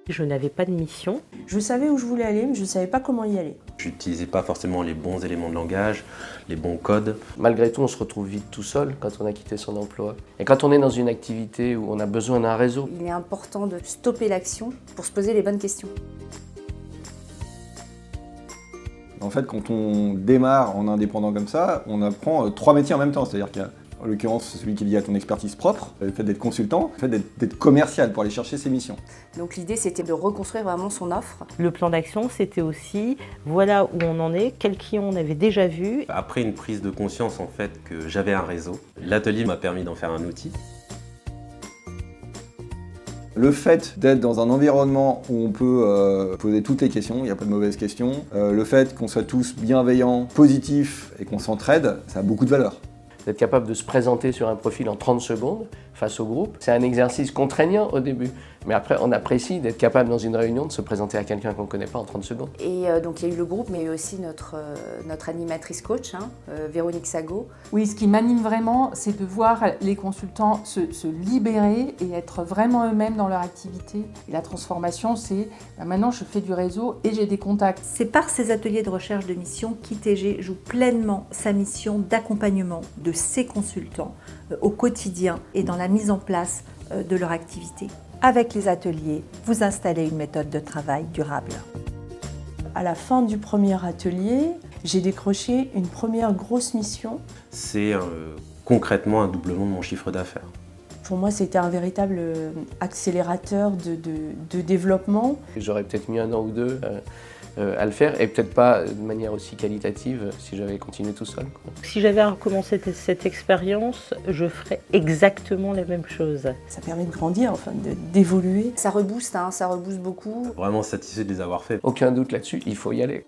Je n'avais pas de mission. Je savais où je voulais aller, mais je ne savais pas comment y aller. Je n'utilisais pas forcément les bons éléments de langage, les bons codes. Malgré tout, on se retrouve vite tout seul quand on a quitté son emploi. Et quand on est dans une activité où on a besoin d'un réseau, il est important de stopper l'action pour se poser les bonnes questions. En fait, quand on démarre en indépendant comme ça, on apprend 3 métiers en même temps. C'est-à-dire qu'il y a, en l'occurrence, celui qui est lié à ton expertise propre, le fait d'être consultant, le fait d'être commercial pour aller chercher ses missions. Donc l'idée, c'était de reconstruire vraiment son offre. Le plan d'action, c'était aussi, voilà où on en est, quels clients on avait déjà vus. Après une prise de conscience en fait que j'avais un réseau, l'atelier m'a permis d'en faire un outil. Le fait d'être dans un environnement où on peut poser toutes les questions, il n'y a pas de mauvaises questions, le fait qu'on soit tous bienveillants, positifs et qu'on s'entraide, ça a beaucoup de valeur. d'être capable de se présenter sur un profil en 30 secondes face au groupe, c'est un exercice contraignant au début. Mais après, on apprécie d'être capable dans une réunion de se présenter à quelqu'un qu'on ne connaît pas en 30 secondes. Et donc il y a eu le groupe, mais il y a eu aussi notre animatrice coach, Véronique Sago. Oui, ce qui m'anime vraiment, c'est de voir les consultants se libérer et être vraiment eux-mêmes dans leur activité. Et la transformation, c'est maintenant je fais du réseau et j'ai des contacts. C'est par ces ateliers de recherche de mission qu'ITG joue pleinement sa mission d'accompagnement de ses consultants au quotidien et dans la mise en place de leur activité. Avec les ateliers, vous installez une méthode de travail durable. À la fin du premier atelier, j'ai décroché une première grosse mission. C'est concrètement un doublement de mon chiffre d'affaires. Pour moi, c'était un véritable accélérateur de développement. J'aurais peut-être mis 1 an ou 2 à le faire, et peut-être pas de manière aussi qualitative si j'avais continué tout seul, quoi. Si j'avais à recommencer cette expérience, je ferais exactement la même chose. Ça permet de grandir, enfin d'évoluer. Ça rebooste, ça rebooste beaucoup. Vraiment satisfait de les avoir faits. Aucun doute là-dessus, il faut y aller.